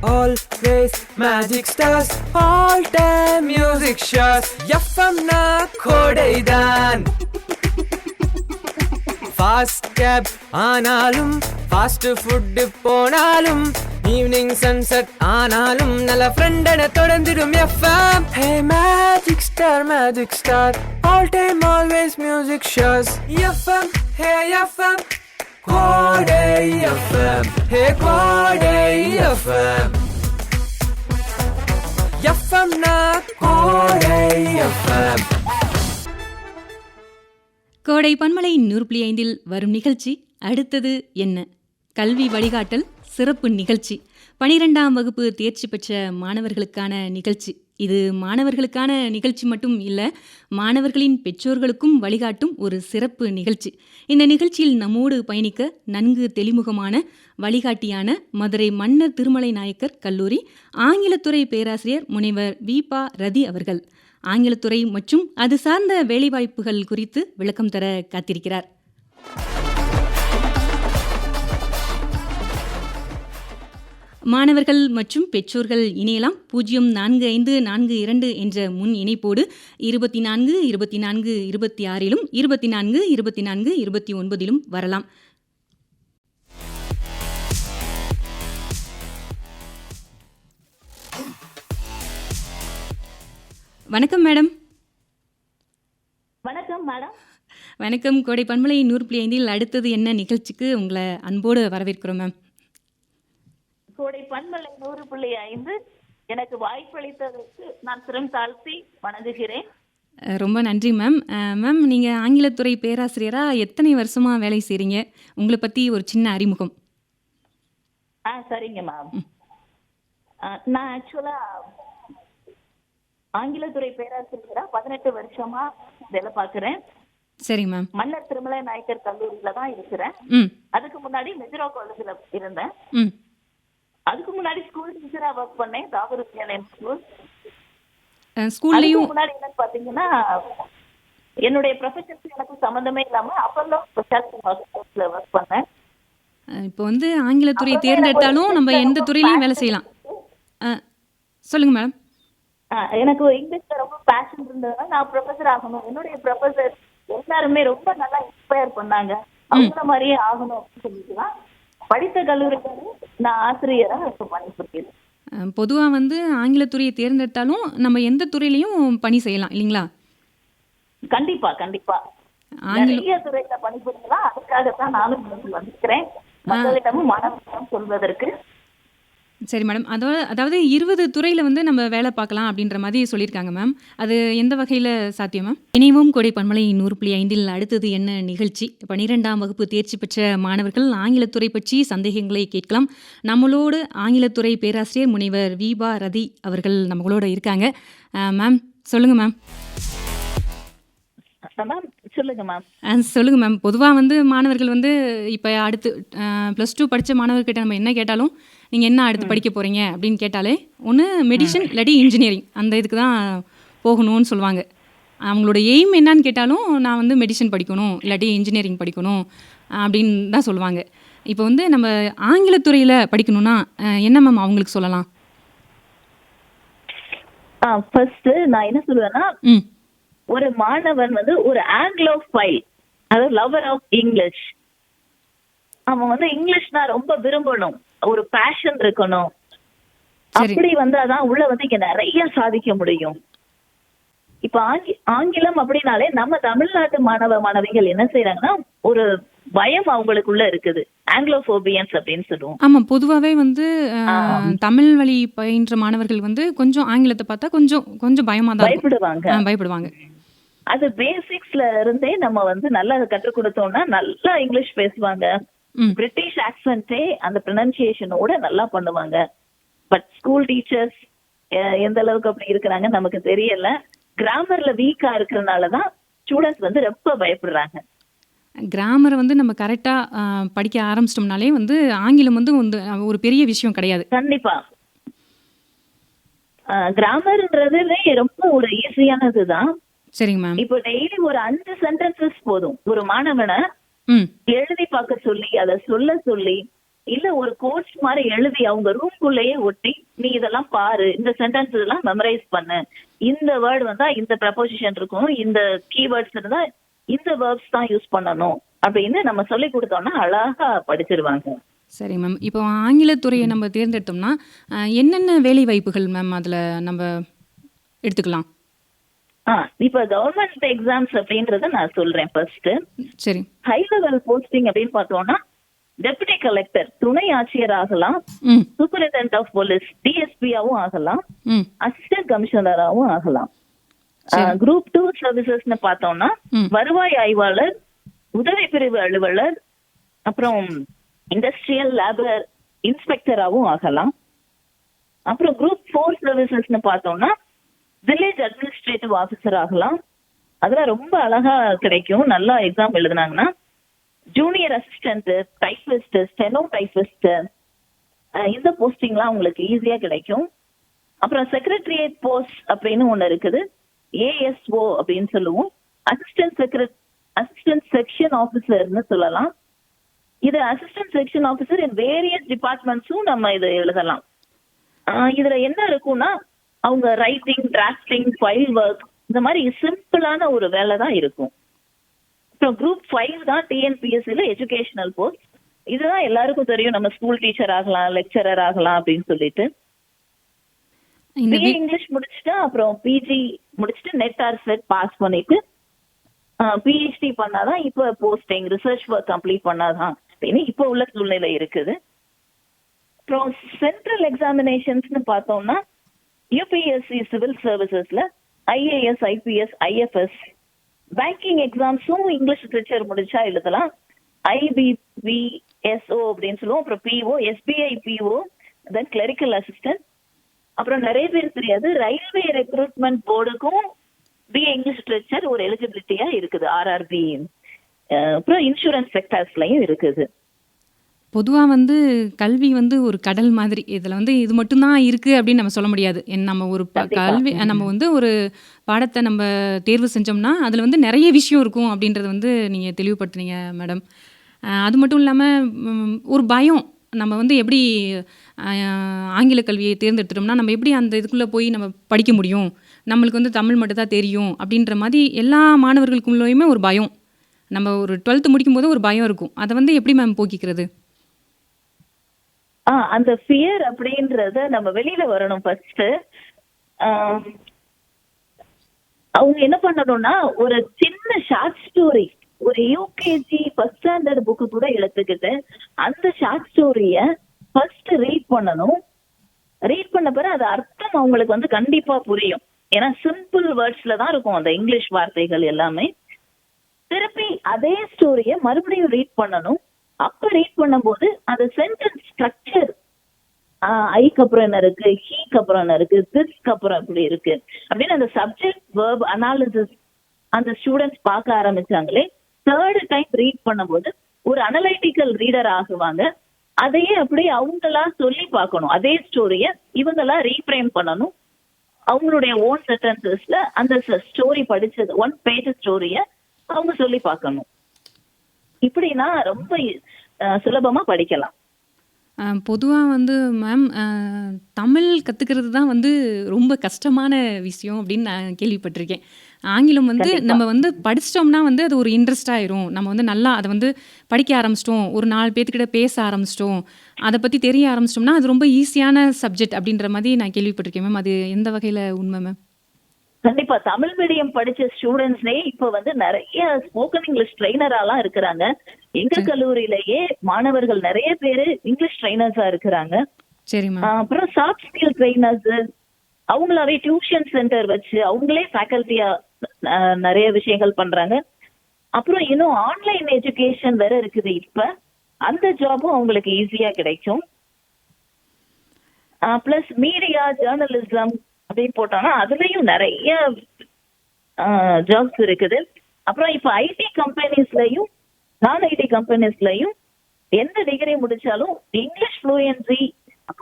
always magic stars, all time music shows. FM na kodaidan. Fast cab aanalum, fast food ponalum, evening sunset aanalum, nalla friend ena thodandidum FM. Hey magic star, all time always music shows. FM, hey FM, Kodai FM, hey Kodai FM. FM na Kodai FM. கோடை பன்மலை 100.5 வரும் நிகழ்ச்சி அடுத்தது என்ன? கல்வி வழிகாட்டல் சிறப்பு நிகழ்ச்சி. 12ஆம் வகுப்பு தேர்ச்சி பெற்ற மாணவர்களுக்கான நிகழ்ச்சி. இது மாணவர்களுக்கான நிகழ்ச்சி மட்டும் இல்லை, மாணவர்களின் பெற்றோர்களுக்கும் வழிகாட்டும் ஒரு சிறப்பு நிகழ்ச்சி. இந்த நிகழ்ச்சியில் நம்மோடு பயணிக்க நன்கு தெளிமுகமான வழிகாட்டியான மதுரை மன்னர் திருமலை நாயக்கர் கல்லூரி ஆங்கிலத்துறை பேராசிரியர் முனைவர் வி.பா. ரதி அவர்கள் ஆங்கிலத்துறை மற்றும் அது சார்ந்த வேலைவாய்ப்புகள் குறித்து விளக்கம் தர காத்திருக்கிறார். மாணவர்கள் மற்றும் பெற்றோர்கள் இணையலாம். 045442 என்ற முன் இணைப்போடு 24 24 26 24 24 29 வரலாம். வணக்கம் மேடம். வணக்கம் மேடம். வணக்கம். கோடை பன்மலை 100.5 அடுத்தது என்ன நிகழ்ச்சிக்கு உங்களை அன்போடு வரவேற்கிறோம் மேம். கோடை பன்மலை 100.5 எனக்கு வாய்ப்பளித்ததற்கு நான் சிரம் தாழ்த்தி வணங்குகிறேன். ரொம்ப நன்றி மேம். மேம், நீங்கள் ஆங்கிலத்துறை பேராசிரியராக எத்தனை வருஷமாக வேலை செய்கிறீங்க? உங்களை பற்றி ஒரு சின்ன அறிமுகம். சரிங்க மேம். நான் ஆக்சுவலாக ஆங்கிலத்துறை பேராசிரியரா 18 வருஷமா வேலை பார்க்கிறேன். சரி மேம். மன்னர் திருமலை நாயக்கர் கல்லூரியில தான் இருக்கிறேன். அதுக்கு முன்னாடி மெஜரோ காலேஜ்ல இருந்தேன். அதுக்கு முன்னாடி ஸ்கூல் டீச்சரா ஒர்க் பண்ணேன், தாகூர் வித்யாலயம் ஸ்கூல். ஸ்கூல்லையும் முன்னாடி என்னன்னு பாத்தீங்கன்னா என்னுடைய ப்ரொஃபஷனுக்கு எனக்கு சம்பந்தமே இல்லாம அப்பல்லோ ஸ்பெஷாலிட்டி ஹாஸ்பிட்டல்ல ஒர்க் பண்ணேன். இப்போ வந்து ஆங்கிலத்துறை தேர்ந்தெடுத்தாலும் நம்ம எந்த துறையிலையும் வேலை செய்யலாம். சொல்லுங்க மேடம். எனக்கு இங்கிலீஷ்ல ரொம்ப பேஷன் இருந்ததுனால நான் ப்ரொஃபஸர் ஆகணும், என்னுடைய ப்ரொஃபஸர் எல்லாருமே ரொம்ப நல்லா இன்ஸ்பயர் பண்ணாங்க, அவங்கள மாதிரியே ஆகணும் அப்படின்னு சொல்லிட்டுதான் படித்த கல்லூரிக்கு நான் ஆசிரியரா பணிபுரிகிறேன். பொதுவாக வந்து ஆங்கிலத்துறையை தேர்ந்தெடுத்தாலும் நம்ம எந்த துறையிலையும் பணி செய்யலாம் இல்லைங்களா? கண்டிப்பா கண்டிப்பா. நிறைய துறையில பணிபுரியலாம். அதுக்காகத்தான் நானும் வந்திருக்கிறேன், மக்களிடமும் மாணவர்களிடம் சொல்வதற்கு. சரி மேடம். அதாவது 20 துறையில் வந்து நம்ம வேலை பார்க்கலாம் அப்படின்ற மாதிரி சொல்லியிருக்காங்க மேம். அது எந்த வகையில் சாத்தியம் மேம்? இணைவும் கோடை பன்மலை 100.5 அடுத்தது என்ன நிகழ்ச்சி. 12ஆம் வகுப்பு தேர்ச்சி பெற்ற மாணவர்கள் ஆங்கிலத்துறை பற்றி சந்தேகங்களை கேட்கலாம். நம்மளோடு ஆங்கிலத்துறை பேராசிரியர் முனைவர் வி.பா. ரதி அவர்கள் நம்மளோட இருக்காங்க. மேம் சொல்லுங்க மேம். சொல்லுங்க மேம். சொல்லுங்க மேம். பொதுவாக வந்து மாணவர்கள் வந்து இப்போ அடுத்து +2 படித்த மாணவர்கிட்ட நம்ம என்ன கேட்டாலும் நீங்கள் என்ன அடுத்து படிக்க போகிறீங்க அப்படின்னு கேட்டாலே ஒன்று மெடிசன் இல்லாட்டி இன்ஜினியரிங் அந்த இதுக்கு தான் போகணும்னு சொல்லுவாங்க. அவங்களோட எய்ம் என்னான்னு கேட்டாலும் நான் வந்து மெடிசன் படிக்கணும் இல்லாட்டி இன்ஜினியரிங் படிக்கணும் அப்படின்னு தான் சொல்லுவாங்க. இப்போ வந்து நம்ம ஆங்கிலத்துறையில் படிக்கணும்னா என்ன மேம் அவங்களுக்கு சொல்லலாம்? ஃபர்ஸ்ட் நான் என்ன சொல்லுவேன்னா, ஒரு மாணவன் வந்து ஒரு ஆங்கிலோஃபைல், அதாவது லவர் ஆஃப் இங்கிலீஷ். அவன் வந்து இங்கிலீஷ்னா ரொம்ப விரும்பணும், ஒரு பேஷன் இருக்கணும். அப்படி வந்தாதான் உள்ள வந்து இங்க நிறைய சாதிக்க முடியும். இப்ப ஆங்கிலம் அப்படின்னாலே நம்ம தமிழ்நாட்டு மாணவ மாணவிகள் என்ன செய்யறாங்கன்னா ஒரு பயம் அவங்களுக்குள்ள இருக்குது, ஆங்கிலோபோபியன்ஸ் அப்படின்னு சொல்லுவோம். ஆமா, பொதுவாகவே வந்து தமிழ் வழி பயின்ற மாணவர்கள் வந்து கொஞ்சம் ஆங்கிலத்தை பார்த்தா கொஞ்சம் பயமா தான் பயப்படுவாங்க. அது பேசிக்ஸ்ல இருந்தே நம்ம வந்து நல்லா கற்றுக் கொடுத்தோம்னா நல்லா இங்கிலீஷ் பேசுவாங்க. பிரிட்டிஷ் ஆக்சென்டே அந்த ப்ரொனன்சியேஷனோட நல்லா பண்ணுவாங்க. பட் ஸ்கூல் டீச்சர்ஸ் எந்த அளவுக்கு அப்படி இருக்கிறாங்க நமக்கு தெரியல. கிராமர்ல வீக்கா இருக்கிறதுனாலதான் ஸ்டூடெண்ட்ஸ் வந்து ரொம்ப பயப்படுறாங்க. கிராமரை வந்து நம்ம கரெக்டாக படிக்க ஆரம்பிச்சிட்டோம்னாலே வந்து ஆங்கிலம் வந்து ஒரு பெரிய விஷயம் கிடையாது. கண்டிப்பா கிராமர்ன்றது ரொம்ப ஒரு ஈஸியானதுதான். சரிங்க மேம். இப்போ டெய்லி ஒரு 5 சென்டென்சஸ் போதும் ஒரு மாணவனை எழுதி பார்க்க சொல்லி அதை சொல்ல சொல்லி இல்ல ஒரு கோர்ஸ் மாதிரி எழுதி அவங்க ரூம்குள்ளேயே ஒட்டி நீ இதெல்லாம் பாரு, இந்த சென்டென்ஸ் இதெல்லாம் மெமரைஸ் பண்ணு, இந்த வேர்டு வந்தா இந்த ப்ரப்போசிஷன் இருக்கும், இந்த கீவேர்ட்ஸ் இருந்தா இந்த வேர்ப்ஸ் தான் யூஸ் பண்ணணும் அப்படின்னு நம்ம சொல்லி கொடுத்தோம்னா அழகா படிச்சிருவாங்க. சரி மேம். இப்போ ஆங்கிலத்துறையை நம்ம தேர்ந்தெடுத்தோம்னா என்னென்ன வேலை வாய்ப்புகள் மேம் அதில் நம்ம எடுத்துக்கலாம்? இப்ப கவர்மெண்ட் எக்ஸாம்ஸ் அப்படின்றத நான் சொல்றேன். ஃபர்ஸ்ட் சரி. ஹை லெவல் போஸ்டிங் அப்படின்னு பார்த்தோம்னா டெபுட்டி கலெக்டர், துணை ஆட்சியர் ஆகலாம், ம் சூப்பரிண்டென்டென்ட் ஆஃப் போலீஸ் டிஎஸ்பியாவும் ஆகலாம், ம் அசிஸ்டன்ட் கமிஷனராகவும் ஆகலாம். குரூப் 2 சர்வீசஸ்னு பார்த்தோம்னா ம் வருவாய் ஆய்வாளர், உதவி பிரிவு அலுவலர், அப்புறம் இண்டஸ்ட்ரியல் லேபர் இன்ஸ்பெக்டராகவும் ஆகலாம். அப்புறம் குரூப் 4 சர்வீசஸ்னு பார்த்தோம்னா வில்லேஜ் அட்மினிஸ்ட்ரேட்டிவ் ஆஃபீஸர் ஆகலாம். அதெல்லாம் ரொம்ப அழகா கிடைக்கும் நல்லா எக்ஸாம் எழுதுனாங்கன்னா. Junior assistant, typist, steno typist, இந்த போஸ்டிங்லாம் உங்களுக்கு ஈஸியா கிடைக்கும். அப்புறம் செக்ரட்டரியேட் போஸ்ட் அப்படின்னு ஒண்ணு இருக்குது, ஏஎஸ்ஓ அப்படின்னு சொல்லுவோம், அசிஸ்டன்ட் செக்ஷன் ஆஃபீஸர்னு சொல்லலாம். இது assistant section officer in various டிபார்ட்மெண்ட்ஸும் நம்ம இதை எழுதலாம். இதுல என்ன இருக்கும்னா அவங்க ரைட்டிங், டிராஃப்டிங், ஃபைல் ஒர்க் இந்த மாதிரி சிம்பிளான ஒரு வேலை தான் இருக்கும். அப்புறம் குரூப் 5 தான் டிஎன்பிஎஸ்சில எஜுகேஷனல் போஸ்ட். இதுதான் எல்லாருக்கும் தெரியும், நம்ம ஸ்கூல் டீச்சர் ஆகலாம், லெக்சரர் ஆகலாம் அப்படின்னு சொல்லிட்டு. பிஏ இங்கிலீஷ் முடிச்சுட்டு அப்புறம் பிஜி முடிச்சுட்டு நெட் ஆர் செட் பாஸ் பண்ணிட்டு பிஹெச்டி பண்ணாதான் இப்ப போஸ்டிங், ரிசர்ச் ஒர்க் கம்ப்ளீட் பண்ணாதான் அப்படின்னு இப்ப உள்ள சூழ்நிலை இருக்குது. அப்புறம் சென்ட்ரல் எக்ஸாமினேஷன்ஸ்னு பார்த்தோம்னா யூபிஎஸ்சி சிவில் சர்வீசஸ்ல ஐஏஎஸ், ஐபிஎஸ், ஐஎஃப்எஸ், பேங்கிங் எக்ஸாம்ஸும் இங்கிலீஷ் லிட்ரேச்சர் முடிச்சா எழுதலாம். ஐபிபிஎஸ்ஓ அப்படின்னு சொல்லுவோம், அப்புறம் PO, SBI PO, then clerical assistant. அப்புறம் நிறைய பேர் தெரியாது, ரயில்வே ரெக்ரூட்மெண்ட் போர்டுக்கும் பிஏ இங்கிலீஷ் லிட்ரேச்சர் ஒரு எலிஜிபிலிட்டியா இருக்குது, ஆர்ஆர்பி. அப்புறம் இன்சூரன்ஸ் செக்டர்ஸ்லயும் இருக்குது. பொதுவாக வந்து கல்வி வந்து ஒரு கடல் மாதிரி. இதில் வந்து இது மட்டும்தான் இருக்குது அப்படின்னு நம்ம சொல்ல முடியாது. நம்ம ஒரு கல்வி நம்ம வந்து ஒரு பாடத்தை நம்ம தேர்வு செஞ்சோம்னா அதில் வந்து நிறைய விஷயம் இருக்கும் அப்படின்றத வந்து நீங்கள் தெளிவுபடுத்துனீங்க மேடம். அது மட்டும் இல்லாமல் ஒரு பயம், நம்ம வந்து எப்படி ஆங்கில கல்வியை தேர்ந்தெடுத்துட்டோம்னா நம்ம எப்படி அந்த இதுக்குள்ளே போய் நம்ம படிக்க முடியும், நம்மளுக்கு வந்து தமிழ் மட்டும் தான் தெரியும் அப்படின்ற மாதிரி எல்லா மாணவர்களுக்குள்ளேயுமே ஒரு பயம். நம்ம ஒரு 12th முடிக்கும் போது ஒரு பயம் இருக்கும். அதை வந்து எப்படி மேம் போக்கிக்கிறது? அந்த ஃபியர் அப்படின்றத நம்ம வெளியில வரணும். ஃபர்ஸ்ட் அவங்க என்ன பண்ணணும்னா ஒரு சின்ன ஷார்ட் ஸ்டோரி, ஒரு யூகேஜி ஃபர்ஸ்ட் ஸ்டாண்டர்ட் புக்கு கூட எடுத்துக்கிட்டு அந்த ஷார்ட் ஸ்டோரிய ஃபர்ஸ்ட் ரீட் பண்ணணும். ரீட் பண்ண பிறகு அது அர்த்தம் அவங்களுக்கு வந்து கண்டிப்பா புரியும். ஏன்னா சிம்பிள் வேர்ட்ஸ்ல தான் இருக்கும் அந்த இங்கிலீஷ் வார்த்தைகள் எல்லாமே. திருப்பி அதே ஸ்டோரிய மறுபடியும் ரீட் பண்ணணும். அப்ப ரீட் பண்ணும்போது அந்த சென்டென்ஸ் ஸ்ட்ரக்சர், ஐக்கு அப்புறம் என்ன இருக்கு, ஹீக்கு அப்புறம் என்ன இருக்கு, திஸ்க்கு அப்புறம் எப்படி இருக்கு அப்படின்னு அந்த சப்ஜெக்ட் வேர்ப் அனாலிசிஸ் அந்த ஸ்டூடெண்ட்ஸ் பார்க்க ஆரம்பிச்சாங்களே, தேர்ட் டைம் ரீட் பண்ணும்போது ஒரு அனலைட்டிக்கல் ரீடர் ஆகுவாங்க. அதையே அப்படியே அவங்களா சொல்லி பார்க்கணும். அதே ஸ்டோரிய இவங்களா ரீஃப்ரேம் பண்ணணும். அவங்களுடைய ஓன் சென்டென்சஸ்ல அந்த ஸ்டோரி படிச்சது 1 பேஜ் ஸ்டோரிய அவங்க சொல்லி பார்க்கணும். இப்படின்னா ரொம்ப சுலபமா படிக்கலாம். பொதுவாக வந்து மேம் தமிழ் கற்றுக்கிறது தான் வந்து ரொம்ப கஷ்டமான விஷயம் அப்படின்னு நான் கேள்விப்பட்டிருக்கேன். ஆங்கிலம் வந்து நம்ம வந்து படிச்சிட்டோம்னா வந்து அது ஒரு இன்ட்ரெஸ்ட் ஆயிரும். நம்ம வந்து நல்லா அதை வந்து படிக்க ஆரம்பிச்சிட்டோம், ஒரு 4 பேர்த்துக்கிட்ட பேச ஆரம்பிச்சிட்டோம், அதை பற்றி தெரிய ஆரம்பிச்சிட்டோம்னா அது ரொம்ப ஈஸியான சப்ஜெக்ட் அப்படின்ற மாதிரி நான் கேள்விப்பட்டிருக்கேன் மேம். அது எந்த வகையில் உண்மை மேம்? கண்டிப்பா தமிழ் மீடியம் படிச்ச ஸ்டூடெண்ட்ஸ்னே இப்ப வந்து நிறைய ஸ்போக்கன் இங்கிலீஷ் ட்ரெயினராலாம் இருக்கிறாங்க. எங்க கல்லூரியிலேயே மாணவர்கள் நிறைய பேரு இங்கிலீஷ் ட்ரெயினர்ஸா இருக்கிறாங்க. சரி மேம். அப்புறம் சாஃப்ட் ஸ்கில் ட்ரெயினர்ஸ் அவங்களாவே டியூஷன் சென்டர் வச்சு அவங்களே ஃபேக்கல்ட்டியா நிறைய விஷயங்கள் பண்றாங்க. அப்புறம் இன்னும் ஆன்லைன் எஜுகேஷன் வேற இருக்குது. இப்ப அந்த ஜாபும் அவங்களுக்கு ஈஸியா கிடைக்கும். பிளஸ் மீடியா, ஜேர்னலிசம் அப்படின்னு போட்டோம்னா அதுலயும் நிறைய ஜாப்ஸ் இருக்குது. அப்புறம் இப்ப ஐடி கம்பெனிஸ்லயும் நான் ஐடி கம்பெனிஸ்லயும் எந்த டிகிரி முடிச்சாலும் இங்கிலீஷ் ஃப்ளூயன்சி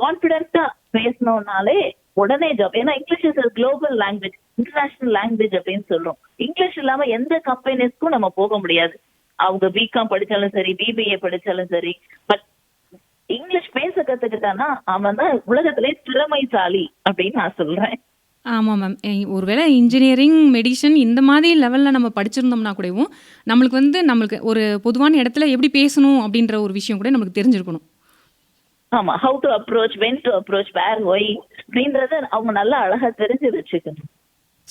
கான்பிடென்ட்டா பேசணும்னாலே உடனே ஜாப். ஏன்னா English is global language, international language அப்படின்னு சொல்றோம். இங்கிலீஷ் இல்லாம எந்த கம்பெனிஸ்க்கும் நம்ம போக முடியாது. அவங்க பிகாம் படிச்சாலும் சரி, பிபிஏ படிச்சாலும் சரி. பட் இங்கிலீஷ் பேச கத்துக்கிட்டானா அவன் தான் உலகத்திலே திறமைசாலி அப்படின்னு நான் சொல்றேன். ஆமாம் மேம். ஒருவேளை இன்ஜினியரிங், மெடிசன் இந்த மாதிரி லெவலில் நம்ம படிச்சிருந்தோம்னா கூடவும் நம்மளுக்கு ஒரு பொதுவான இடத்துல எப்படி பேசணும் அப்படின்ற ஒரு விஷயம் கூட நமக்கு தெரிஞ்சிருக்கணும். ஆமா, how to approach, when to approach, where, why அப்படின்றத அவங்க நல்லா அழகா தெரிஞ்சு வச்சுக்கணும்.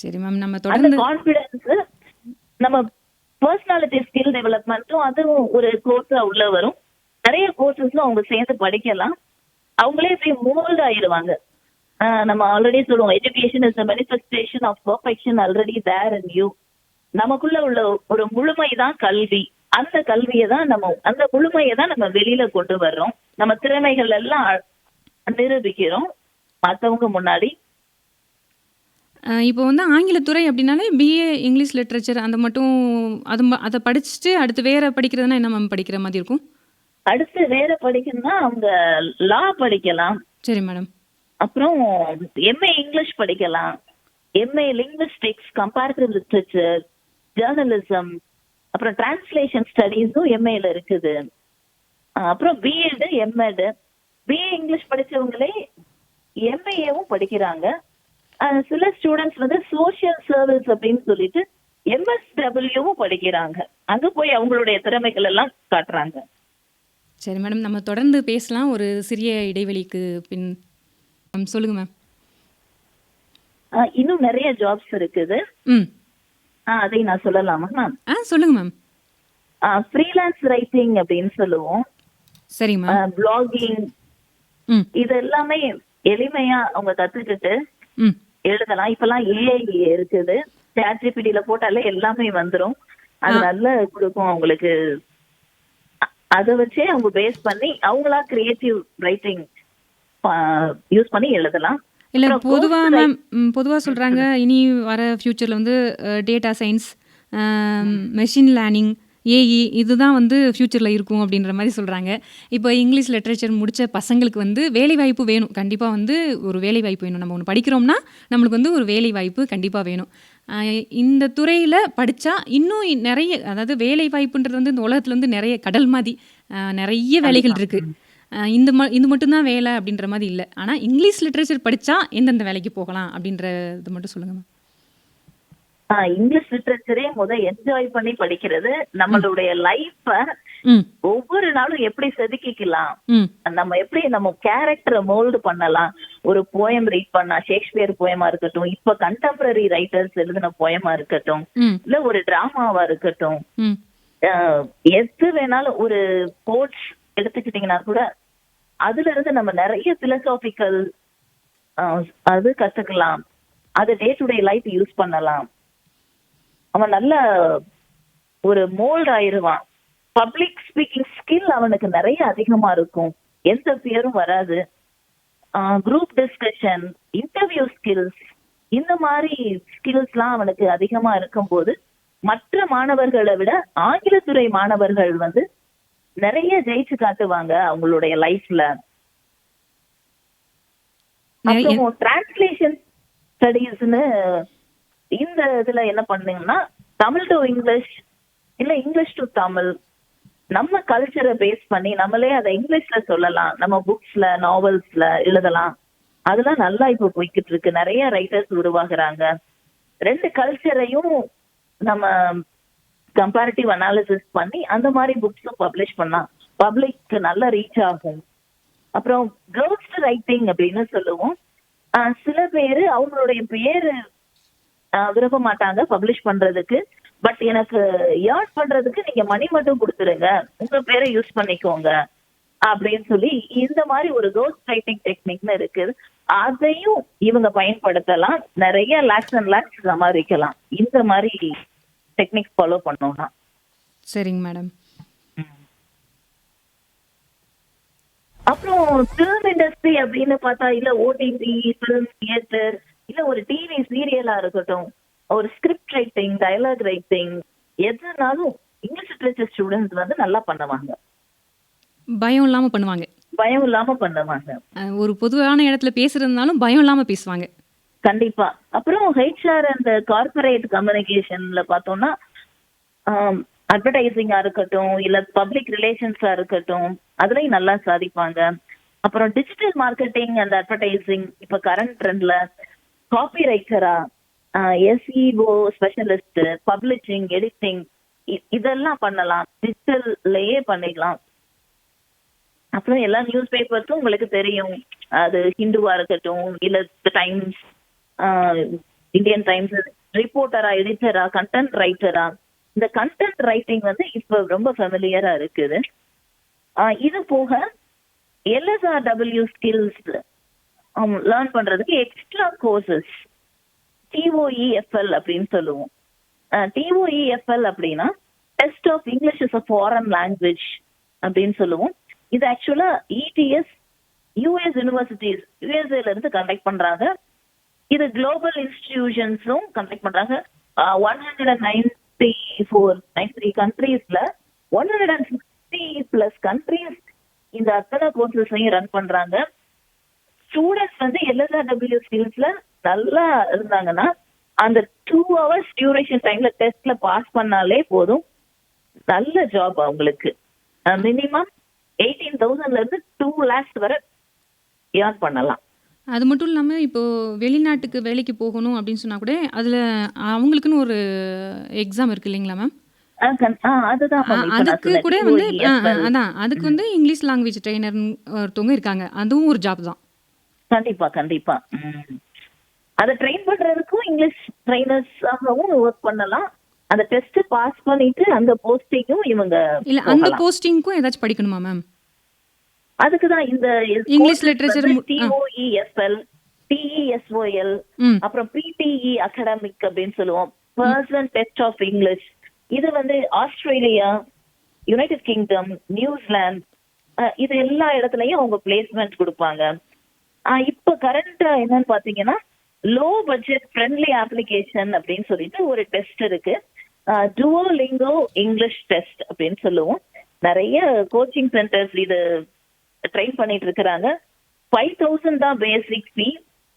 சரி மேம். நம்ம அந்த தொடர்ந்து கான்பிடன்ஸ் நம்ம பர்சனாலிட்டி ஸ்கில் டெவலப்மெண்ட்டும் அதுவும் ஒரு கோர்ஸா உள்ள வரும். நிறைய கோர்சஸும் அவங்க சேர்ந்து படிக்கலாம். அவங்களே போய் மோல்ட் ஆயிடுவாங்க. நம்ம ஆல்ரெடி சொல்லுவோம், education is a manifestation of perfection already there in you. நமக்குள்ள உள்ள ஒரு முழுமை தான் கல்வி. அந்த கல்வியை தான் அந்த முழுமையை தான் நம்ம வெளியில கொண்டு வர்றோம். நம்ம திறமைகள் எல்லாம் நிரூபிக்கிறோம் மற்றவங்க முன்னாடி. இப்போ ஆங்கிலத்துறை அப்படின்னாலே பிஏ இங்கிலீஷ் லிட்ரேச்சர் அந்த மட்டும் அதை படிச்சுட்டு அடுத்து வேற படிக்கிறதுனா என்ன மேம் படிக்கிற மாதிரி இருக்கும்? அடுத்து வேற படிக்கணும்னா அவங்க லா படிக்கலாம். சரி மேடம். அப்புறம் எம்ஏ இங்கிலீஷ் படிக்கலாம், MA linguistics, comparative literature, journalism, அப்புறம் டிரான்ஸ்லேஷன் ஸ்டடீஸும் எம்ஏல இருக்குது. அப்புறம் பிஎட், எம்எட். பிஏ இங்கிலீஷ் படிச்சவங்களே எம்ஏவும் படிக்கிறாங்க. சில ஸ்டூடெண்ட்ஸ் சோஷியல் சர்வீஸ் அப்படின்னு சொல்லிட்டு எம்எஸ்டபிள்யூவும் படிக்கிறாங்க. அங்க போய் அவங்களுடைய திறமைகள் எல்லாம் காட்டுறாங்க. சரி மேடம். நம்ம தொடர்ந்து பேசலாம் ஒரு சிறிய இடைவெளிக்கு பின். சொல்லுங்க மேம். இன்னும் நிறைய ஜாப்ஸ் இருக்குது. அதை நான் சொல்லலாமா மேம்? சொல்லுங்க மேம். ஃப்ரீலான்ஸ் ரைட்டிங் அப்படின்னு சொல்லுவோம். சரி மேம். பிளாகிங், இது எல்லாமே எளிமையா அவங்க கத்துக்கிட்டு எழுதலாம். இப்பெல்லாம் ஏஐ இருக்குது, ChatGPT போட்டாலே எல்லாமே வந்துரும். அது நல்ல கொடுக்கும் அவங்களுக்கு. அதை வச்சே அவங்க பேஸ் பண்ணி அவங்களா கிரியேட்டிவ் ரைட்டிங் யூஸ் பண்ணி எழுதலாம். இல்லை பொதுவாக மேம், பொதுவாக சொல்கிறாங்க இனி வர ஃப்யூச்சரில் data science, machine learning, AI இதுதான் ஃப்யூச்சரில் இருக்கும் அப்படின்ற மாதிரி சொல்கிறாங்க. இப்போ இங்கிலீஷ் லிட்ரேச்சர் முடித்த பசங்களுக்கு வேலைவாய்ப்பு வேணும். கண்டிப்பாக ஒரு வேலைவாய்ப்பு வேணும். நம்ம ஒன்று படிக்கிறோம்னா நம்மளுக்கு ஒரு வேலைவாய்ப்பு கண்டிப்பாக வேணும். இந்த துறையில் படித்தா இன்னும் நிறைய, அதாவது வேலைவாய்ப்புன்றது இந்த உலகத்தில் நிறைய கடல் மாதிரி நிறைய வேலைகள் இருக்குது. இது மட்டும்தான் வேலை அப்படின்ற மாதிரி இல்லை. ஆனால் இங்கிலீஷ் லிட்ரேச்சர் படித்தா எந்தெந்த வேலைக்கு போகலாம் அப்படின்றது மட்டும் சொல்லுங்கள் மேம். இங்கிலீஷ் லிட்ரேச்சரே என்ஜாய் பண்ணி படிக்கிறது. நம்மளுடைய லைஃப ஒவ்வொரு நாளும் எப்படி செதுக்கிக்கலாம், நம்ம எப்படி நம்ம கேரக்டரை மோல்டு பண்ணலாம். ஒரு போயம் ரீட் பண்ணா, ஷேக்ஸ்பியர் போயமா இருக்கட்டும், இப்ப கண்டெம்பரரி ரைட்டர்ஸ் எழுதின போயமா இருக்கட்டும், இல்ல ஒரு டிராமாவா இருக்கட்டும், எது வேணாலும் ஒரு கோட்ஸ் எடுத்துக்கிட்டீங்கன்னா கூட அதுல இருந்து நம்ம நிறைய பிலசாபிக்கல் அது கத்துக்கலாம். அது day to day life use பண்ணலாம். அவன் நல்ல ஒரு மோல்ட் ஆயிருவான். பப்ளிக் ஸ்பீக்கிங் ஸ்கில் அவனுக்கு நிறைய அதிகமா இருக்கும். எந்த பேரும் வராது. குரூப் டிஸ்கஷன், இன்டர்வியூ ஸ்கில்ஸ், இந்த மாதிரி ஸ்கில்ஸ்லாம் அவனுக்கு அதிகமா இருக்கும்போது மற்ற மாணவர்களை விட ஆங்கிலத்துறை மாணவர்கள் நிறைய ஜெயிச்சு காட்டுவாங்க அவங்களுடைய லைஃப்ல. அப்புறம் டிரான்ஸ்லேஷன் ஸ்டடீஸ்னு இந்த இதுல என்ன பண்ணீங்கன்னா, தமிழ் டு இங்கிலீஷ் இல்ல இங்கிலீஷ் டு தமிழ், நம்ம கல்ச்சரை பேஸ் பண்ணி நம்மளே அதை இங்கிலீஷ்ல சொல்லலாம். நம்ம புக்ஸ்ல, நாவல்ஸ்ல எழுதலாம். அதெல்லாம் நல்லா இப்ப போய்கிட்டு இருக்கு. நிறைய ரைட்டர்ஸ் உருவாகுறாங்க. ரெண்டு கல்ச்சரையும் நம்ம கம்பேரிட்டிவ் அனாலிசிஸ் பண்ணி அந்த மாதிரி புக்ஸும் பப்ளிஷ் பண்ணலாம். பப்ளிக் நல்லா ரீச் ஆகும். அப்புறம் கோஸ்ட் ரைட்டிங் அப்படின்னு சொல்லுவோம். சில பேரு அவங்களுடைய பேரு விரும்ப மாட்டாங்க பப்ளிஷ் பண்றதுக்கு. பட் எனக்கு ஏர்ன் பண்றதுக்கு நீங்க மணி மட்டும் கொடுத்துருங்க, உங்க பேரை யூஸ் பண்ணிக்கோங்க அப்படின்னு சொல்லி இந்த மாதிரி ஒரு கோஸ்ட் ரைட்டிங் டெக்னிக்னு இருக்கு. அதையும் இவங்க பயன்படுத்தலாம். நிறைய லேக்ஸ் அண்ட் லேக்ஸ் சம்பாதிக்கலாம் இந்த மாதிரி டெக்னிக் ஃபாலோ பண்ணோம்னா. சரிங்க மேடம். அப்புறம் ஃபிலிம் இண்டஸ்ட்ரி அப்படின்னு பார்த்தா, இல்ல ஓடிடி, ஃபிலிம் தியேட்டர், இல்ல ஒரு டிவி சீரியலா இருக்கட்டும், ஒரு ஸ்கிரிப்ட் ரைட்டிங், டயலாக் ரைட்டிங், எதுனாலும் இங்கிலீஷ் லிட்ரேச்சர் ஸ்டூடெண்ட்ஸ் நல்லா பண்ணுவாங்க. பயம் இல்லாம பண்ணுவாங்க. பயம் இல்லாம பண்ணுவாங்க. ஒரு பொதுவான இடத்துல பேசுறதுனாலும் பயம் இல்லாம பேசுவாங்க. கண்டிப்பா. அப்புறம் ஹெச்ஆர் அந்த கார்பரேட் கம்யூனிகேஷன்ல பார்த்தோம்னா, அட்வர்டைசிங்கா இருக்கட்டும், இல்ல பப்ளிக் ரிலேஷன்ஸா இருக்கட்டும், அதுலயும் நல்லா சாதிப்பாங்க. அப்புறம் டிஜிட்டல் மார்க்கெட்டிங் அண்ட் அட்வர்டைசிங் இப்ப கரண்ட் ட்ரெண்ட்ல காப்பி ரைட்டரா, எஸ்இஓ ஸ்பெஷலிஸ்ட், பப்ளிஷிங், எடிட்டிங் இதெல்லாம் பண்ணலாம். டிஜிட்டல்லயே பண்ணிக்கலாம். அப்புறம் எல்லா நியூஸ் பேப்பர்ஸும் உங்களுக்கு தெரியும். அது ஹிந்துவா இருக்கட்டும், இல்ல டைம்ஸ், இந்தியன் டைம்ஸ், ரிப்போர்ட்டரா, எடிட்டரா, கண்டென்ட் ரைட்டரா. இந்த கண்டென்ட் ரைட்டிங் வந்து இப்ப ரொம்ப ஃபெமிலியரா இருக்குது. இது போக LSRW ஸ்கில்ஸ் லேர்ன் பண்றதுக்கு எக்ஸ்ட்ரா கோர்சஸ் TOEFL அப்படின்னு சொல்லுவோம். TOEFL அப்படின்னா test of English is a foreign language அப்படின்னு சொல்லுவோம். இது ஆக்சுவலா ETS யூஎஸ் யூனிவர்சிட்டிஸ் USA இருந்து கண்டக்ட் பண்றாங்க. இது குளோபல் இன்ஸ்டிடியூஷன்ஸும் கண்டக்ட் பண்றாங்க. 193 கண்ட்ரீஸ்ல 160+ கண்ட்ரீஸ் இந்த அத்தனை கோர்சஸையும் ரன் பண்றாங்க. ஸ்டூடெண்ட்ஸ் வந்து LSRW ஸ்கில்ஸ்ல நல்லா இருந்தாங்கன்னா அந்த 2 hours டியூரேஷன் டைம்ல டெஸ்ட்ல பாஸ் பண்ணாலே போதும், நல்ல ஜாப் அவங்களுக்கு. மினிமம் 18,000ல இருந்து 2 lakhs வரை ஏர்ன் பண்ணலாம். அது மட்டும் இல்லாமல் இப்போ வெளிநாட்டுக்கு வேலைக்கு போகணும் அப்படின்னு சொன்னா கூட அதில் அவங்களுக்குன்னு ஒரு எக்ஸாம் இருக்கு இல்லைங்களா மேம்? அதுதான் ma'am இப்ப நான் அதுக்கு சொன்னேன். கூட வந்து TOEFL. அதான் அதுக்கு வந்து இங்கிலீஷ் லாங்குவேஜ் ட்ரெயினர் ஒருத்தவங்க இருக்காங்க. அதுவும் ஒரு ஜாப் தான். கண்டிப்பா கண்டிப்பா. அதை ட்ரெயின் பண்றதுக்கும் இங்கிலீஷ் ட்ரைனர்ஸாகவும் ஒர்க் பண்ணலாம். அந்த டெஸ்ட் பாஸ் பண்ணிட்டு அந்த போஸ்டிங்கும் இவங்க இல்லை அந்த போகலாம். போஸ்டிங்க்கும் ஏதாச்சும் படிக்கணுமா மேம்? அதுக்குதான் இந்த இங்கிலீஷ் லிட்ரேச்சர் TOEFL, TESOL, ம் அப்புறம் PTE அகாடமிக் அப்படின்னு சொல்லுவோம். Person test of English. இது வந்து ஆஸ்திரேலியா, யுனைடெட் கிங்டம், நியூசிலாந்து இது எல்லா இடத்துலயும் அவங்க பிளேஸ்மெண்ட் கொடுப்பாங்க. இப்ப கரண்ட் என்னன்னு பாத்தீங்கன்னா லோ பட்ஜெட் ஃப்ரெண்ட்லி அப்ளிகேஷன் அப்படின்னு சொல்லிட்டு ஒரு டெஸ்ட் இருக்கு. டுவோலிங்கோ இங்கிலீஷ் டெஸ்ட் அப்படின்னு சொல்லுவோம். நிறைய கோச்சிங் சென்டர்ஸ் இது ட்ரெயின் பண்ணிட்டு இருக்கிறாங்க. 5,000 தான் பேசிக் ஃபீ.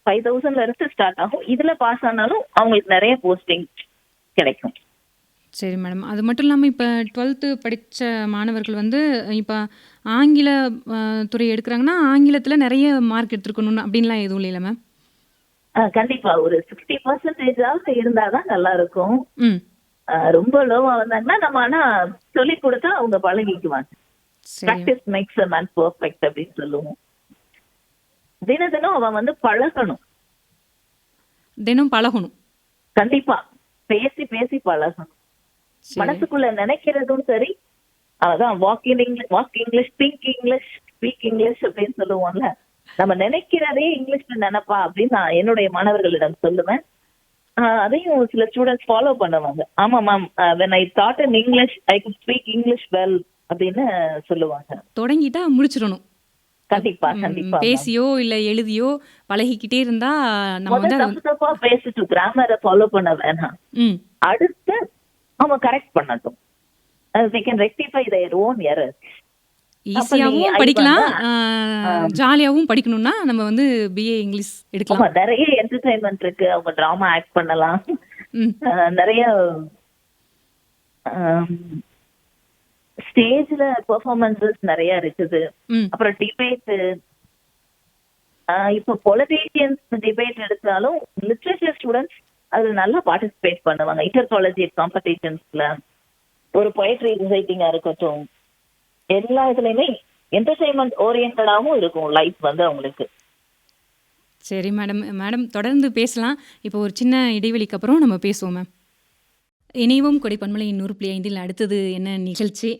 5,000ல இருந்து ஸ்டார்ட் ஆகும். இதுல பாஸ் ஆனாலும் அவங்களுக்கு நிறைய போஸ்டிங் கிடைக்கும். சரி மேடம். அது மட்டும் இல்லாமல் இப்போ 12th படித்த மாணவர்கள் வந்து இப்போ ஆங்கில துறை எடுக்கிறாங்கன்னா ஆங்கிலத்தில் நிறைய மார்க் எடுத்துருக்கணும்னு அப்படின்லாம் எதுவும் இல்லைல்ல மேம்? கண்டிப்பா ஒரு 60% இருந்தாதான் நல்லா இருக்கும். ம் ரொம்ப லோவா வந்தாங்கன்னா நம்ம ஆனா சொல்லி கொடுத்தா அவங்க பழகிக்குவாங்க. சரி practice makes a man perfect அப்படின்னு சொல்லுவோம். தினம் அவன் வந்து பழகணும். தினம் பழகணும். கண்டிப்பா பேசி பேசி பழகணும். சரி மனசுக்குள்ள நினைக்கிறதும் சரி. அதான் walk English, think English, speak English அப்படின்னு சொல்லுவோம்ல. நம்ம நினைக்கிறதே இங்கிலீஷ்ல நினைப்பா அப்படின்னு நான் என்னுடைய மாணவர்களிடம் சொல்லுவேன். அதையும் சில ஸ்டூடெண்ட்ஸ் ஃபாலோ பண்ணுவாங்க. ஆமா ma'am, when I thought in English I could speak English well அப்படின்னு சொல்லுவாங்க. தொடங்கிட்டா முடிச்சிடணும். கண்டிப்பா கண்டிப்பா. பேசியோ இல்லை எழுதியோ பழகிக்கிட்டே இருந்தா நம்ம வந்து முதல்ல தப்பு தப்பா பேசிட்டு கிராமரை ஃபாலோ பண்ண வேணாம். ம் அடுத்து அவங்க கரெக்ட் பண்ணட்டும். they can rectify their own errors. ஈஸியாகவும் படிக்கலாம், ஜாலியாகவும் படிக்கணும்னா நம்ம வந்து BA இங்கிலீஷ் எடுக்கலாம். ஆமா, நிறைய என்டர்டைன்மெண்ட் இருக்கு. அவங்க டிராமா ஆக்ட் பண்ணலாம். ம் நிறைய ஸ்டேஜ்ல பெர்ஃபார்மன்சஸ் நிறைய இருக்குது. ம் அப்புறம் டிபேட், இப்போ பொலிட்டீஷியன்ஸ் டிபேட் எடுத்தாலும் லிட்ரேச்சர் ஸ்டூடெண்ட்ஸ் அதுல நல்லா பார்ட்டிசிபேட் பண்ணுவாங்க. இன்டர் காலேஜ் காம்படிஷன்ஸ்ல ஒரு பொயட்ரி ரைட்டிங்கா இருக்கட்டும், எல்லா இதுலயுமே என்டர்டைன்மெண்ட் ஓரியன்டாவும் இருக்கும் லைஃப் வந்து அவங்களுக்கு. சரி மேடம் தொடர்ந்து பேசலாம். இப்போ ஒரு சின்ன இடைவெளிக்கு அப்புறம் நம்ம பேசுவோம் மேம். இணைவும் கொடை பண்பலை 100.5 அடுத்தது என்ன நிகழ்ச்சி?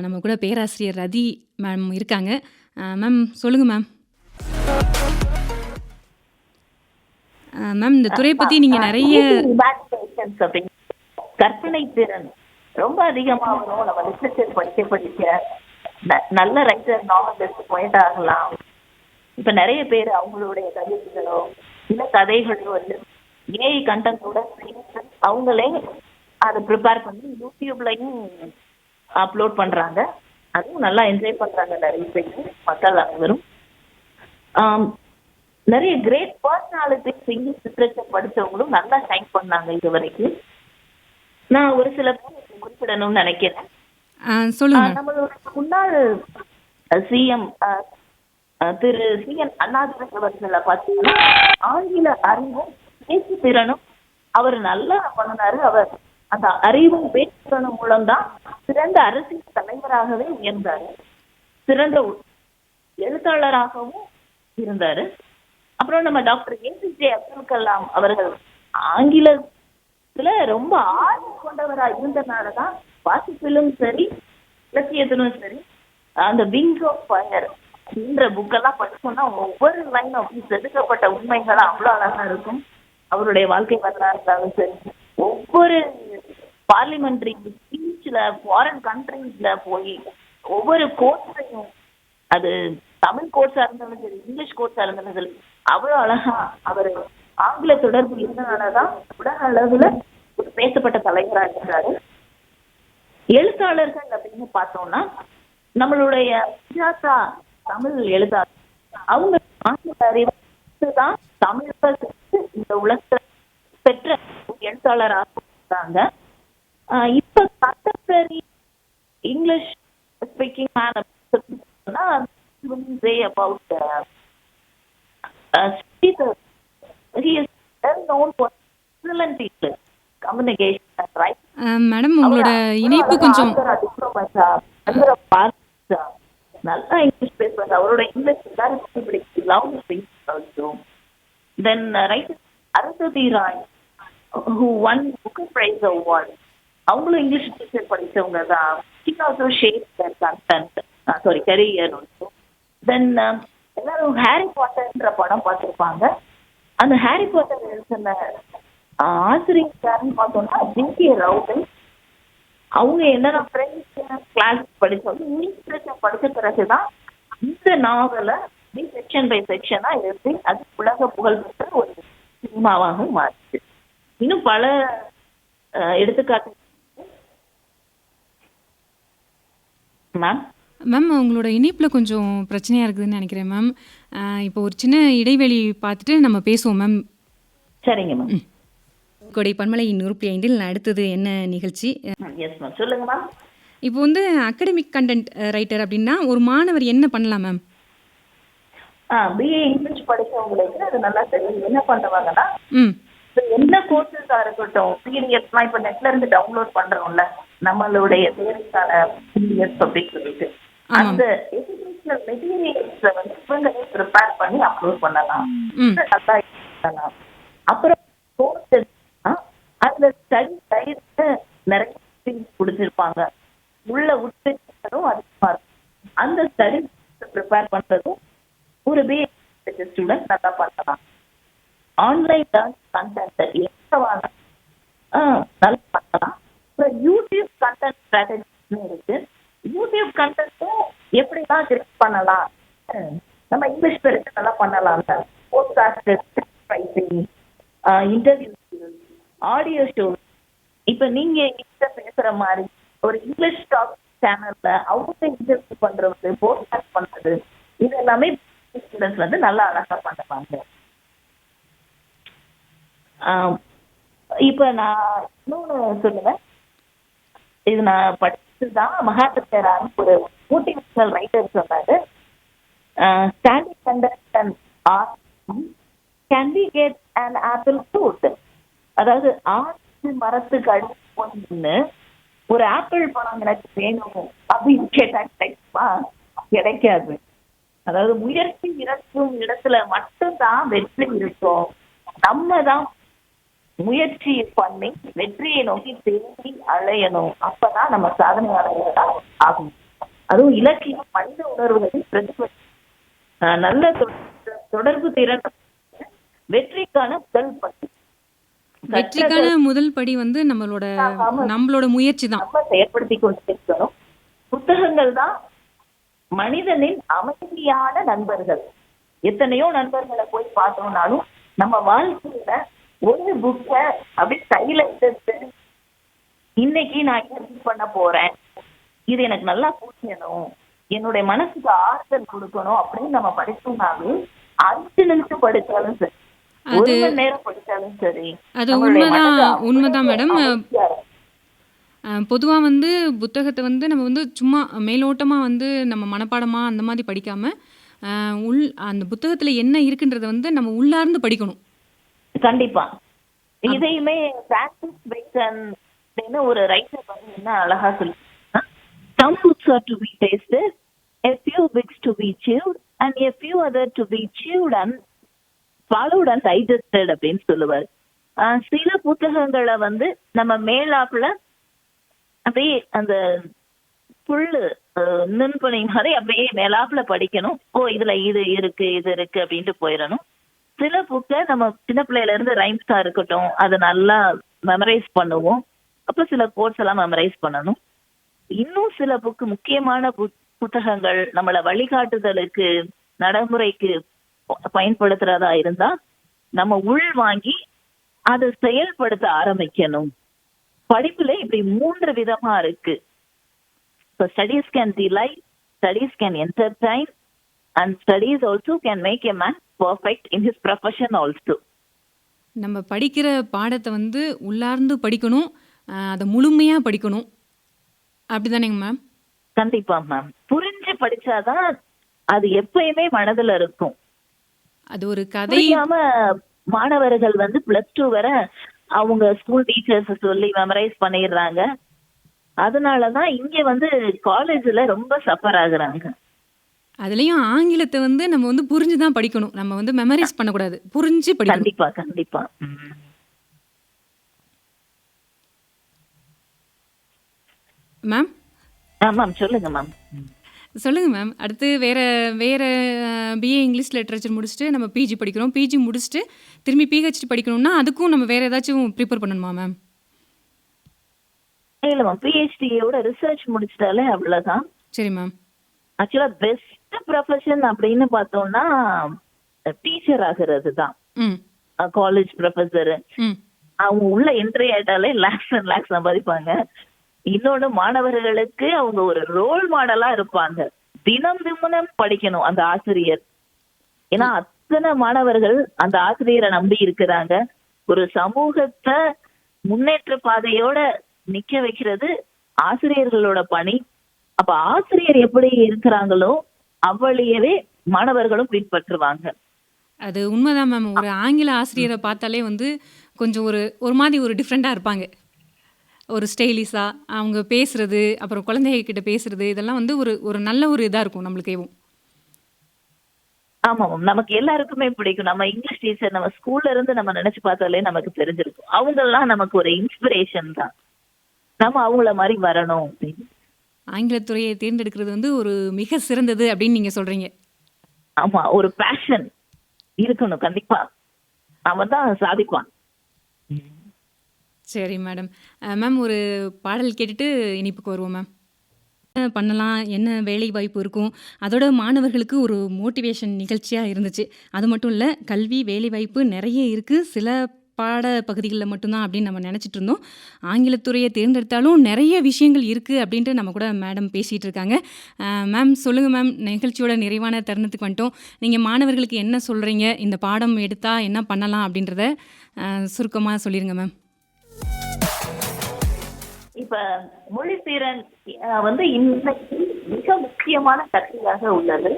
நம்ம கூட பேராசிரியர் ரதி மேம் இருக்காங்க. மேம் சொல்லுங்க மேம். மேம் இந்த துறை பத்தி நீங்க நிறைய கற்பனை திறன் ரொம்ப அதிகமா வரும். நம்ம லிட்ரேச்சர் படிக்க நல்ல ரைட்டர், நாவலிஸ்ட், போயிட் ஆகலாம். இப்ப நிறைய பேர் அவங்களுடைய கவிதைகளோ இல்ல கதைகளோ வந்து ஏஐ கண்டென்ட்டோட அவங்களே அதை ப்ரிப்பேர் பண்ணி யூடியூப்லயும் அப்லோட் பண்றாங்க. அதுவும் நல்லா என்ஜாய் பண்றாங்க நிறைய பேர், மக்கள் அனைவரும். நிறைய கிரேட் பர்சனாலிட்டிஸ் இங்கிலீஷ் லிட்ரேச்சர் படிச்சவங்களும் நல்லா ஷைன் பண்ணாங்க இது வரைக்கும். நான் ஒரு சில பேர் குறிப்பிடணும்னு நினைக்கிறேன். சொல்லுங்க. நம்மளோட முன்னாள் சிஎம் திரு சி.என். அண்ணாதுரை அவர்களை பார்த்தீங்கன்னா ஆங்கில அறிவும் பேச்சு திறனும் அவர் நல்லா பண்ணினாரு. அவர் அந்த அறிவும் பேச்சு திறனும் மூலம்தான் சிறந்த அரசியல் தலைவராகவே உயர்ந்தாரு, சிறந்த எழுத்தாளராகவும் இருந்தாரு. அப்புறம் நம்ம டாக்டர் ஏபிஜே அப்துல் கலாம் அவர்கள் ஆங்கிலத்துல ரொம்ப ஆர்வம் கொண்டவரா இருந்தனாலதான் வாசிப்பிலும் சரி இலக்கியத்திலும் சரி அந்த விங்ஸ் ஆஃப் ஃபயர் அப்படின்ற புக்கெல்லாம் படிச்சோம்னா ஒவ்வொரு லைனும் அப்படி செதுக்கப்பட்ட உண்மைகளா அவ்வளவு அழகா இருக்கும். அவருடைய வாழ்க்கை வரலாறு சரி, ஒவ்வொரு பார்லிமெண்ட்ரி ஸ்பீச்ல ஃபாரின் கண்ட்ரீஸ்ல போய் ஒவ்வொரு கோர்ஸையும், அது தமிழ் கோர்ஸா இருந்தாலும் சரி இங்கிலீஷ் கோர்ஸா இருந்தாலும் சரி, அவ்வளவு அழகா அவர் ஆங்கில தொடர்பு இருந்தனாலதான் உலக அளவுல ஒரு பேசப்பட்ட தலைவரா இருக்கிறாரு. எழுத்தாளர்கள் அப்படின்னு பார்த்தோம்னா நம்மளுடைய சுஜாதா தமிழ் எழுத்தாளர், அவங்க ஆங்கில அறிவு தான் தமிழக இந்த உலகத்தை பெற்ற எழுத்தாளராக இருக்காங்க. இப்ப contemporary English speaking man say about Sridhar. He is well known for excellent English communication, right? Madam உங்களோட இணைப்பு கொஞ்சம் நல்லா இங்கிலீஷ் பேசுவாங்க. அவரோட இங்கிலீஷ் எல்லாருக்கும் பிடிக்கும். Love also. Then right Arundhati Roy who won Booker Prize award. அவங்களும் இங்கிலீஷ் டீச்சர் படிச்சவங்க தான். She also shaped their content, sorry, career also. Then எல்லாரும் ஹாரி பாட்டர்ன்ற படம் பார்த்திருப்பாங்க. அந்த ஹாரி பாட்டர் எழுதின ஆசிரியர் யாருன்னு பார்த்தோம்னா ஜி.கே. ரவுலிங். அவங்க என்னென்ன பிரெஞ்சு கிளாஸ் படிச்சோம், இங்கிலீஷ் படிச்ச பிறகுதான் இந்த நாவலை செக்ஷன் பை செக்ஷனா எழுதி அது உலக புகழ் பெற்ற ஒரு சினிமாவாக மாறிச்சு. இன்னும் பல எடுத்துக்காட்டு. மேம் உங்களோட இணைப்பில் கொஞ்சம் பிரச்சனையாக இருக்குதுன்னு நினைக்கிறேன் மேம். இப்போ ஒரு சின்ன இடைவெளி பார்த்துட்டு நம்ம பேசுவோம் மேம். சரிங்க மேம். கொடை பன்மலை 105 அடுத்தது என்ன நிகழ்ச்சி? எஸ் மேம், சொல்லுங்க மேம். இப்போ வந்து அகடமிக் கண்டென்ட் ரைட்டர் அப்படின்னா ஒரு மாணவர் என்ன பண்ணலாம் மேம்? பிஏ இங்கிலீஷ் படிச்சவங்களுக்கு அது நல்லா தெரியும். என்ன பண்ணுவாங்கன்னா என்ன கோர்சஸா இருக்கட்டும், பிடிஎஃப்லாம் இப்போ நெட்ல இருந்து டவுன்லோட் பண்றோம்ல நம்மளுடைய தேவைக்கான பிடிஎஃப் அப்படின்னு சொல்லிட்டு அந்த எஜுகேஷனல் மெட்டீரியல்ஸை வந்து இவங்களே ப்ரிப்பேர் பண்ணி அப்லோட் பண்ணலாம். அப்புறம் கோர்ஸ் அதுல ஸ்டடி கைடு நிறைய கொடுத்துருப்பாங்க. உள்ள உட்பிரிவும் அதிகமா இருக்கும். அந்த ஸ்டடி ப்ரிப்பேர் பண்றதும் ஒரு பிஏ ஸ்டூடெண்ட் நல்லா பண்ணலாம். ஆன்லைன் கண்டென்ட் எவ்வளவான நல்லா பண்ணலாம். அப்புறம் யூடியூப் கண்டென்ட் ஸ்ட்ராட்டஜி இருக்கு. யூடியூப் கண்டென்ட்டும் எப்படிலாம் கிரியேட் பண்ணலாம், நம்ம இங்கிலீஷ் பேருக்கு நல்லா பண்ணலாம். Podcast writing, interview, audio show. இப்போ நீங்க எங்கிட்ட பேசுற மாதிரி ஒரு இங்கிலீஷ் டாக் சேனல்ல அவங்க இன்டர்வியூ பண்றது, போட்காஸ்ட் பண்றது, இது எல்லாமே ஸ்டூடெண்ட்ஸ் வந்து நல்லா அழகா பண்ணுவாங்க. இப்ப நான் இன்னொன்னு சொல்லுவேன். இது நான் படிச்சதுதான். மகாதேவரான் ஒரு மோட்டிவேஷனல் ரைட்டர் சொன்னாரு, standing conduct can we get an apple fruit. அதாவது ஆற்று மரத்துக்கு அடிச்சு ஒரு ஆப்பிள் பழம் எனக்கு வேணும் அப்படின்னு கேட்டா கிடைக்குமா? கிடைக்காது. அதாவது முயற்சி இருக்கும் இடத்துல மட்டும்தான் வெற்றி இருக்கும். நம்ம தான் முயற்சி பண்ணி வெற்றியை நோக்கி தேடி அலையணும். அப்பதான் நம்ம சாதனையாளர்களா ஆகும். அதுவும் இலக்கியம் மனித உணர்வுகளின் பிரதிபலி. நல்ல தொடர்பு திறன் வெற்றிக்கான முதல் படி. வெற்றிக்கான முதல் படி வந்து நம்மளோட முயற்சி தான். நம்ம செயற்படுத்தி கொண்டிருக்கணும். புத்தகங்கள் தான் மனிதனின் அமைதியான நண்பர்கள். எத்தனையோ நண்பர்களை போய் பார்த்தோம்னாலும் நம்ம வாழ்க்கையில ஒரு புக்க அப்படி கையில எடுத்து இன்னைக்கு நான் என்ன பண்ண போறேன், இது எனக்கு நல்லா புரியணும், என்னுடைய மனசுக்கு ஆறுதல் கொடுக்கணும் அப்படின்னு நம்ம படிச்சோம்னாலும் 5 நிமிஷம் படிச்சாலும் சரி, 1 மணி நேரம் படிச்சாலும் சரி, அது உண்மைதான் மேடம். பொதுவாக வந்து புத்தகத்தை வந்து நம்ம வந்து சும்மா மேலோட்டமாக வந்து நம்ம மனப்பாடமாக அந்த மாதிரி படிக்காமல் உள் அந்த புத்தகத்தில் என்ன இருக்குன்றத வந்து நம்ம உள்ளார்ந்து படிக்கணும். கண்டிப்பா இதையுமே பிராக்டிஸ் பேஸ்ட் அப்படின்னு ஒரு ரைட்டர் வந்து என்ன அழகா சொல்லி, some books are to be tasted, a few books to be chewed, and a few other to be chewed and swallowed and digested அப்படின்னு சொல்லுவார். சில புத்தகங்களை வந்து நம்ம மேலாப்புல அப்படியே அந்த புல்லு நுண்பணி மாதிரி அப்படியே மேலாப்புல படிக்கணும். ஓ இதுல இது இருக்கு இது இருக்கு அப்படின்ட்டு போயிடணும். சில புக்கை நம்ம சின்ன பிள்ளையில இருந்து ரைம்ஸா இருக்கட்டும் அதை நல்லா மெமரைஸ் பண்ணுவோம். அப்ப சில கோட்ஸ் எல்லாம் மெமரைஸ் பண்ணணும். இன்னும் சில புக்கு முக்கியமான புத்தகங்கள் நம்மளை வழிகாட்டுதலுக்கு நடைமுறைக்கு பயன்படுத்துறதா இருந்தா நம்ம உள் வாங்கி அதை செயல்படுத்த ஆரம்பிக்கணும். படிப்புல இப்படி 3 விதமா இருக்கு. Studies can delight, studies can entertain, and studies also can make a man perfect in his profession also. நம்ம படிக்கிற பாடத்தை வந்து உள்ளார்ந்து படிக்கணும், அதை முழுமையாக படிக்கணும். அப்படிதானேங்க மேம்? கண்டிப்பா மேம். புரிஞ்சு படிச்சாதான் அது எப்பயுமே மனதுல இருக்கும். அது ஒரு கதை. புரியாம மாணவர்கள் வந்து +2 வரை அவங்க ஸ்கூல் டீச்சர்ஸ் சொல்லி மெமரைஸ் பண்ணிடுறாங்க. அதனாலதான் இங்க வந்து காலேஜ்ல ரொம்ப சஃபர் ஆகுறாங்க. அதுலயும் ஆங்கிலத்தை வந்து நம்ம வந்து புரிஞ்சு தான் படிக்கணும். நம்ம வந்து மெமரைஸ் பண்ணக்கூடாது, புரிஞ்சு படிக்கணும். கண்டிப்பா கண்டிப்பா. மேம் மேம் சொல்லுங்க மேம். சொல்லுங்க மேம். அடுத்து வேற வேற பிஏ இங்கிலீஷ் லிட்ரேச்சர் முடிச்சுட்டு நம்ம பிஜி படிக்கிறோம். பிஜி முடிச்சுட்டு திரும்பி பிஹெச்டி படிக்கணும்னா அதுக்கும் நம்ம வேற ஏதாச்சும் ப்ரிப்பேர் பண்ணணுமா மேம்? இல்ல மேம், பிஹெச்டியோட ரிசர்ச் முடிச்சிட்டாலே அவ்வளவுதான். சரி மேம். ஆக்சுவலா பெஸ்ட் ப்ரொஃபஷன் அப்படின்னு பார்த்தோம்னா டீச்சர் ஆகிறது தான். காலேஜ் ப்ரொஃபஸர் அவங்க உள்ள என்ட்ரி ஆயிட்டாலே லேக்ஸ் அண்ட் லேக்ஸ் சம்பாதிப்பாங்க. இன்னொன்னு மாணவர்களுக்கு அவங்க ஒரு ரோல் மாடலா இருப்பாங்க. தினம் தினம் படிக்கணும் அந்த ஆசிரியர். ஏன்னா அத்தனை மாணவர்கள் அந்த ஆசிரியரை நம்பி இருக்கிறாங்க. ஒரு சமூகத்தை முன்னேற்ற பாதையோட நிக்க வைக்கிறது ஆசிரியர்களோட பணி. அப்ப ஆசிரியர் எப்படி இருக்கிறாங்களோ அவ்வளியவே மாணவர்களும் பின்பற்றுவாங்க. அது உண்மைதான் மேம். ஒரு ஆங்கில ஆசிரியரை பார்த்தாலே வந்து கொஞ்சம் ஒரு மாதிரி ஒரு டிஃப்ரெண்டா இருப்பாங்க. ஒரு ஸ்டைலிஷா அவங்க பேசுறது, அப்புறம் குழந்தைங்க கிட்ட பேசுறது, இதெல்லாம் வந்து ஒரு நல்ல ஒரு இதா இருக்கும் நம்மளுக்கேவும். ஆமா மேம், நமக்கு எல்லாருக்குமே பிடிக்கும். நம்ம இங்கிலீஷ் டீச்சர் நம்ம ஸ்கூல்ல இருந்து நம்ம நினைச்சு பார்த்தாலே நமக்கு தெரிஞ்சிருக்கும். அவங்க எல்லாம் நமக்கு ஒரு இன்ஸ்பிரேஷன் தான். நம்ம அவங்கள மாதிரி வரணும் அப்படின்னு. ஆங்கிலத்துறையை தேர்ந்தெடுக்கிறது வந்து ஒரு மிக சிறந்தது அப்படின்னு நீங்க சொல்றீங்க. ஆமா, ஒரு பேஷன் இருக்கணும் கண்டிப்பா. அவன் தான் சாதிப்பான். சரி மேடம். மேம் ஒரு பாடல் கேட்டுட்டு இனிப்புக்கு வருவோம் மேம். என்ன பண்ணலாம், என்ன வேலை வாய்ப்பு இருக்கும், அதோட மாணவர்களுக்கு ஒரு மோட்டிவேஷன் நிகழ்ச்சியாக இருந்துச்சு. அது மட்டும் இல்லை, கல்வி வேலை வாய்ப்பு நிறைய இருக்குது, சில பாட பகுதிகளில் மட்டும்தான் அப்படின்னு நம்ம நினச்சிட்டு இருந்தோம். ஆங்கிலத்துறையை தேர்ந்தெடுத்தாலும் நிறைய விஷயங்கள் இருக்குது அப்படின்ட்டு நம்ம கூட மேடம் பேசிகிட்டு இருக்காங்க. மேம் சொல்லுங்கள் மேம், நிகழ்ச்சியோட நிறைவான தருணத்துக்கு வந்துட்டோம். நீங்கள் மாணவர்களுக்கு என்ன சொல்கிறீங்க, இந்த பாடம் எடுத்தால் என்ன பண்ணலாம் அப்படின்றத சுருக்கமாக சொல்லிடுங்க மேம். இப்ப மொழித்திறன் வந்து இன்னைக்கு மிக முக்கியமான கருவியாக உள்ளது.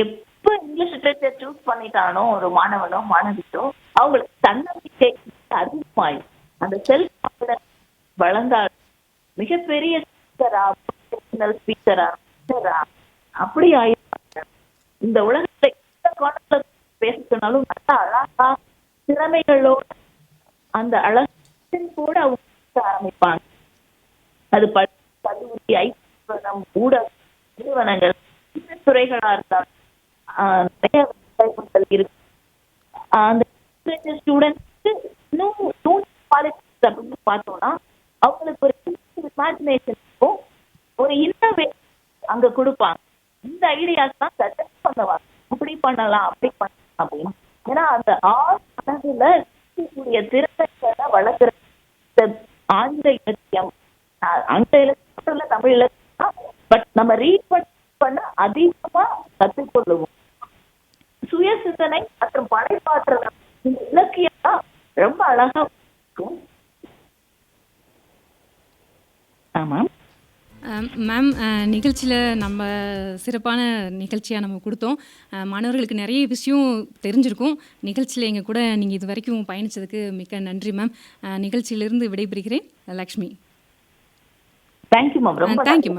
எப்ப இங்கிலீஷ் லிட்டரேச்சர் சூஸ் பண்ணிட்டானோ ஒரு மாணவனோ மாணவியோ அவங்களுக்கு தன்னம்பிக்கை அதிகமாயும் அந்த செல்ஃப் கான்பிடன்ஸ் வளர்ந்தால் மிகப்பெரிய ஸ்பீக்கரா அப்படி ஆயிருப்பாங்க. இந்த உலகத்தை எந்த கோணத்துல பேச சொன்னாலும் நல்லா அழகா திறமைகளோட அந்த அழகின் கூட அவங்க ஆரம்பிப்பாங்க. அது கல்லூரி, ஐநம், ஊடக நிறுவனங்கள், துறைகளா இருந்தாலும் நிறைய வாய்ப்புகள் இருக்கு. அந்த ஸ்டூடெண்ட்ஸ்க்கு இன்னும் குவாலிட்டிஸ் அப்படின்னு பார்த்தோம்னா அவங்களுக்கு ஒரு இமேஜினேஷன் இருக்கும், ஒரு இன்னோவேஷன் அங்க கொடுப்பாங்க. இந்த ஐடியாஸ் தான் சஜஸ்ட் பண்ணுவாங்க, இப்படி பண்ணலாம் அப்படி பண்ணலாம் அப்படின்னு. ஏன்னா அந்த மனதுல இருக்கக்கூடிய திறமைகளை வளர்க்குற ஆங்கில இலக்கியம், ஆங்கில இலக்கியம் தமிழ் இலக்கியம், பட் நம்ம ரீட் பண்ண அதிகமா கற்றுக்கொள்ளுவோம். சுய சிந்தனை மற்றும் படைப்பாற்றல் இந்த இலக்கியம் தான் ரொம்ப அழகா இருக்கும். நிகழ்ச்சியில் நம்ம சிறப்பான நிகழ்ச்சியாக நம்ம கொடுத்தோம். மாணவர்களுக்கு நிறைய விஷயம் தெரிஞ்சிருக்கும். நிகழ்ச்சியில் எங்கள் கூட நீங்கள் இது வரைக்கும் பயணித்ததுக்கு மிக்க நன்றி மேம். நிகழ்ச்சியிலிருந்து விடைபெறுகிறேன் லக்ஷ்மி. Thank you ma'am. ரொம்ப தேங்க்யூ மேம்.